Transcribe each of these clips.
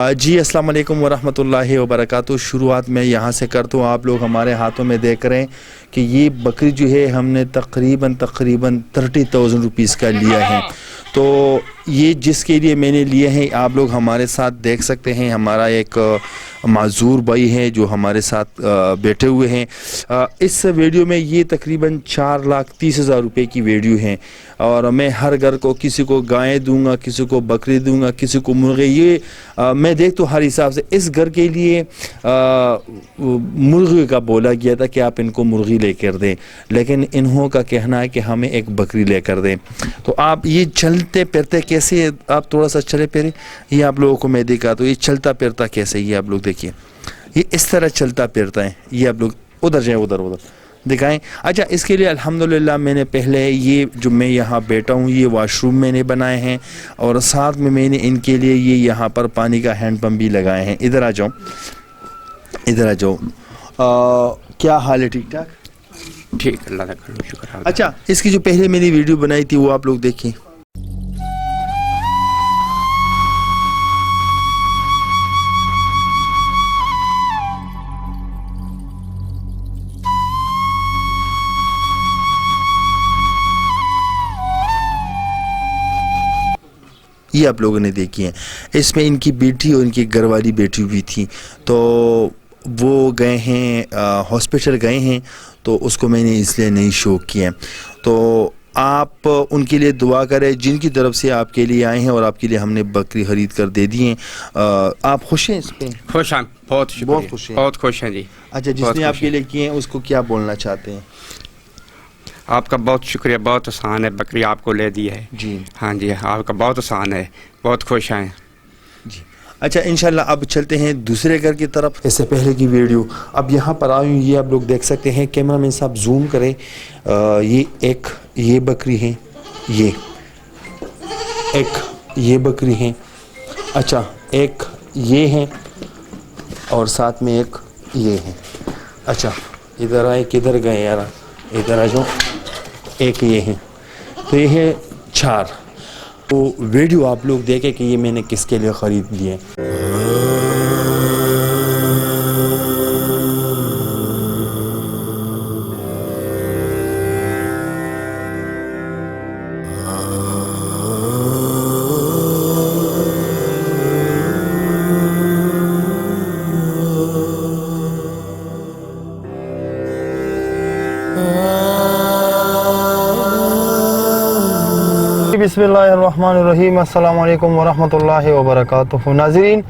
جی السلام علیکم ورحمۃ اللہ وبرکاتہ۔ شروعات میں یہاں سے کرتا ہوں۔ آپ لوگ ہمارے ہاتھوں میں دیکھ رہے ہیں کہ یہ بکری جو ہے ہم نے تقریباً 30,000 روپیز کا لیا ہے۔ تو یہ جس کے لیے میں نے لیے ہیں آپ لوگ ہمارے ساتھ دیکھ سکتے ہیں۔ ہمارا ایک معذور بھائی ہے جو ہمارے ساتھ بیٹھے ہوئے ہیں۔ اس ویڈیو میں یہ تقریباً 4,30,000 روپے کی ویڈیو ہے، اور میں ہر گھر کو کسی کو گائے دوں گا، کسی کو بکری دوں گا، کسی کو مرغے۔ یہ میں دیکھتا ہوں ہر حساب سے اس گھر کے لیے مرغی کا بولا گیا تھا کہ آپ ان کو مرغی لے کر دیں، لیکن انہوں کا کہنا ہے کہ ہمیں ایک بکری لے کر دیں۔ تو آپ یہ چلتے پھرتے کیسے، آپ تھوڑا سا چلے پھرے، یہ آپ لوگوں کو میں دکھا تو یہ چلتا پھرتا کیسے، یہ آپ لوگ دیکھیے، یہ اس طرح چلتا پھرتا ہے۔ یہ آپ لوگ ادھر جائیں، ادھر دکھائیں۔ اچھا، اس کے لیے الحمدللہ میں نے پہلے یہ جو میں یہاں بیٹھا ہوں یہ واش روم میں نے بنائے ہیں، اور ساتھ میں نے ان کے لیے یہ یہاں پر پانی کا ہینڈ پمپ بھی لگائے ہیں۔ ادھر آ جاؤ، ادھر آ جاؤ۔ کیا حال ہے؟ ٹھیک ٹھاک؟ ٹھیک، اللہ کا شکر۔ اچھا، اس کی جو پہلے میں نے ویڈیو بنائی تھی وہ آپ لوگ دیکھیں۔ یہ آپ لوگوں نے دیکھی ہیں۔ اس میں ان کی بیٹی اور ان کی گھر والی بیٹی بھی تھی، تو وہ گئے ہیں ہاسپٹل گئے ہیں، تو اس کو میں نے اس لیے نہیں شو کیا۔ تو آپ ان کے لیے دعا کریں جن کی طرف سے آپ کے لیے آئے ہیں، اور آپ کے لیے ہم نے بکری خرید کر دے دی ہیں۔ آپ خوش ہیں اس پہ؟ خوش ہیں، بہت شکریہ، بہت خوش ہیں، بہت خوش ہیں جی۔ اچھا، جس نے آپ کے لیے کیے ہیں اس کو کیا بولنا چاہتے ہیں؟ آپ کا بہت شکریہ، بہت آسان ہے، بکری آپ کو لے دی ہے جی ہاں جی، آپ کا بہت آسان ہے، بہت خوش ہیں جی۔ اچھا، انشاءاللہ اب چلتے ہیں دوسرے گھر کی طرف۔ اس سے پہلے کی ویڈیو اب یہاں پر آئی ہوں، یہ آپ لوگ دیکھ سکتے ہیں۔ کیمرہ مین صاحب زوم کریں۔ یہ بکری ہے، یہ بکری ہے۔ اچھا، ایک یہ ہے، اور ساتھ میں ایک یہ ہے۔ اچھا، ادھر آئے، کدھر گئے یار؟ ادھر آ جاؤ۔ ایک یہ ہے، تو یہ ہے 4۔ تو ویڈیو آپ لوگ دیکھیں کہ یہ میں نے کس کے لیے خرید لیے۔ بسم اللہ الرحمن الرحیم۔ السلام علیکم ورحمۃ اللہ وبرکاتہ۔ ناظرین،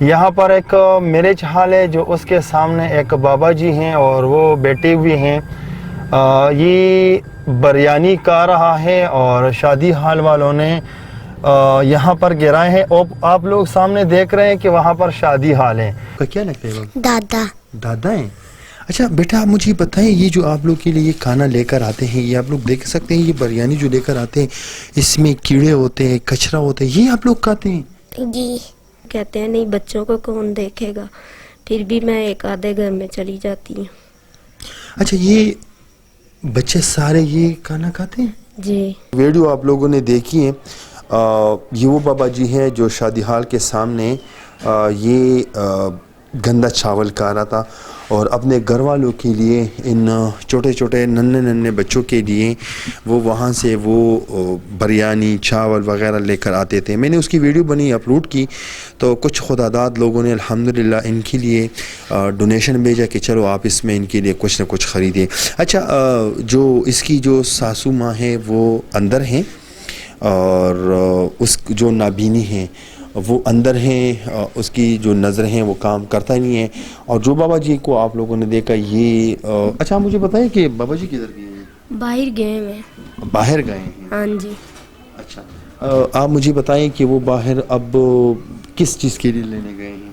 یہاں پر ایک میرج ہال ہے، جو اس کے سامنے ایک بابا جی ہیں اور وہ بیٹھے ہوئے ہیں۔ یہ بریانی کا رہا ہے، اور شادی ہال والوں نے یہاں پر گرائے ہیں۔ آپ لوگ سامنے دیکھ رہے ہیں کہ وہاں پر شادی ہال ہے۔ کیا لگتا ہے؟ دادا ہیں۔ اچھا بیٹا، آپ مجھے بتائیں، یہ جو آپ لوگ کے لیے یہ کھانا لے کر آتے ہیں، یہ آپ لوگ دیکھ سکتے ہیں، یہ بریانی جو لے کر آتے ہیں اس میں کیڑے ہوتے ہیں، کچرا ہوتا ہے، یہ آپ لوگ کھاتے ہیں؟ جی، کہتے ہیں نہیں بچوں کو کون دیکھے گا، پھر بھی میں ایک آدھے گھر میں چلی جاتی ہوں۔ اچھا، یہ بچے سارے یہ کھانا کھاتے ہیں؟ جی۔ ویڈیو آپ لوگوں نے دیکھی ہے۔ یہ وہ بابا جی ہے جو شادی ہال کے سامنے یہ گندا چاول کھا رہا تھا، اور اپنے گھر والوں کے لیے، ان چھوٹے چھوٹے ننھے بچوں کے لیے وہ وہاں سے وہ بریانی چاول وغیرہ لے کر آتے تھے۔ میں نے اس کی ویڈیو بنی، اپلوڈ کی، تو کچھ خداداد لوگوں نے الحمدللہ ان کے لیے ڈونیشن بھیجا کہ چلو آپ اس میں ان کے لیے کچھ نہ کچھ خریدیں۔ اچھا، جو اس کی جو ساسو ماں ہے وہ اندر ہیں، اور اس جو نابینی ہیں وہ اندر ہیں، اس کی جو نظر ہیں وہ کام کرتا نہیں ہے۔ اور جو بابا جی کو آپ لوگوں نے دیکھا یہ اچھا، مجھے بتائیں کہ بابا جی کدھر گئے ہیں؟ باہر گئے ہیں۔ باہر گئے ہیں؟ ہاں جی۔ اچھا، آپ مجھے بتائیں کہ وہ باہر اب کس چیز کے لیے لینے گئے ہیں؟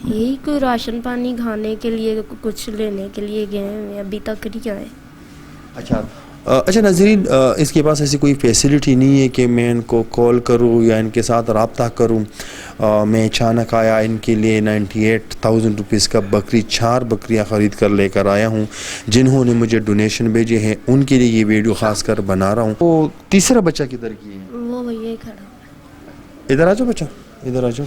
یہی کوئی راشن پانی کھانے کے لیے، کچھ لینے کے لیے گئے ہیں، ابھی تک نہیں آئے۔ اچھا ناظرین، اس کے پاس ایسی کوئی فیسلٹی نہیں ہے کہ میں ان کو کال کروں یا ان کے ساتھ رابطہ کروں۔ میں اچانک آیا، ان کے لیے 98,000 روپیز کا بکری، 4 بکریاں خرید کر لے کر آیا ہوں، جنہوں نے مجھے ڈونیشن بھیجے ہیں، ان کے لیے یہ ویڈیو خاص کر بنا رہا ہوں۔ وہ تیسرا بچہ کدھر کی ہے؟ وہ وہی کھڑا۔ ادھر آ جاؤ بچہ، ادھر آ جاؤ۔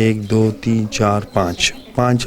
1 2 3 4 5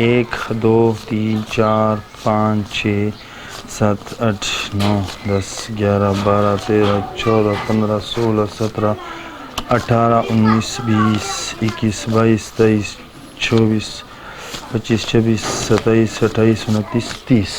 1 2 3 4 5 6 7 8 9 10 11 12 13 14 15 16 17 18 19 20 21 22 23 24 25 26 27 28 29 30।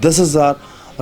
10,000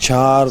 4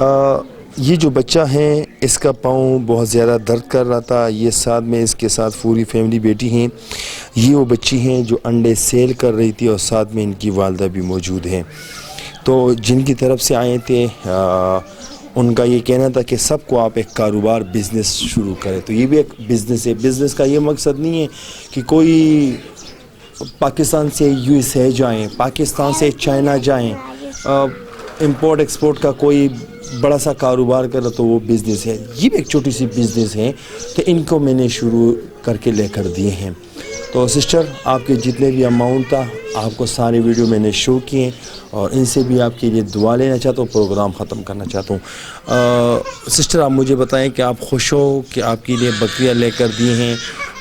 یہ جو بچہ ہے اس کا پاؤں بہت زیادہ درد کر رہا تھا. یہ ساتھ میں اس کے ساتھ پوری فیملی بیٹی ہیں. یہ وہ بچی ہیں جو انڈے سیل کر رہی تھی اور ساتھ میں ان کی والدہ بھی موجود ہیں. تو جن کی طرف سے آئے تھے ان کا یہ کہنا تھا کہ سب کو آپ ایک کاروبار بزنس شروع کریں. تو یہ بھی ایک بزنس ہے. بزنس کا یہ مقصد نہیں ہے کہ کوئی پاکستان سے یو ایس اے جائیں, پاکستان سے چائنا جائیں, امپورٹ ایکسپورٹ کا کوئی بڑا سا کاروبار کرے تو وہ بزنس ہے. یہ بھی ایک چھوٹی سی بزنس ہے کہ ان کو میں نے شروع کر کے لے کر دیے ہیں. تو سسٹر آپ کے جتنے بھی اماؤنٹ تھا آپ کو سارے ویڈیو میں نے شو کیے اور ان سے بھی آپ کے لیے دعا لینا چاہتا ہوں, پروگرام ختم کرنا چاہتا ہوں. سسٹر آپ مجھے بتائیں کہ آپ خوش ہو کہ آپ کے لیے بکریاں لے کر دی ہیں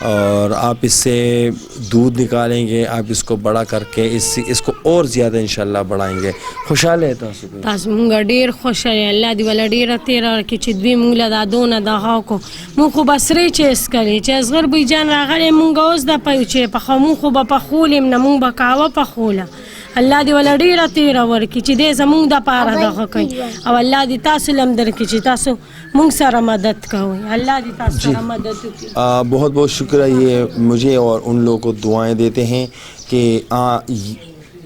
اور آپ اس سے دودھ نکالیں گے, آپ اس کو بڑا کر کے اس کو اور زیادہ انشاءاللہ بڑھائیں گے. خوشحال ہے تاسو تاسو مونږ ډیر خوشاله الله دی ولا ډیر تیر کی چې دوی مونږ له دادونه دغه کو مونږ خو بسري چې اسکري چې اصغر بي جان راغلي مونږ اوس د پيو چې په خمو خو په خولم نه مونږ بکاوه په خوله الله دی ولا ډیر تیر ورکی چې دې زمونږ د پاره دغه کوي او الله دی تاسو لم درکې چې تاسو مونږ سره مدد کوي. الله دی تاسو سره مدد وکړي. بہت بہت شکریہ. یہ مجھے اور ان لوگوں کو دعائیں دیتے ہیں کہ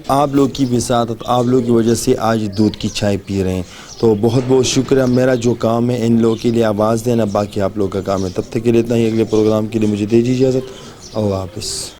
آپ لوگ کی وساطت, آپ لوگ کی وجہ سے آج دودھ کی چائے پی رہے ہیں. تو بہت بہت شکریہ. میرا جو کام ہے ان لوگوں کے لیے آواز دینا, باقی آپ لوگ کا کام ہے. تب تک کے لیے اتنا ہی. اگلے پروگرام کے لیے مجھے دیجیے اجازت. اللہ حافظ.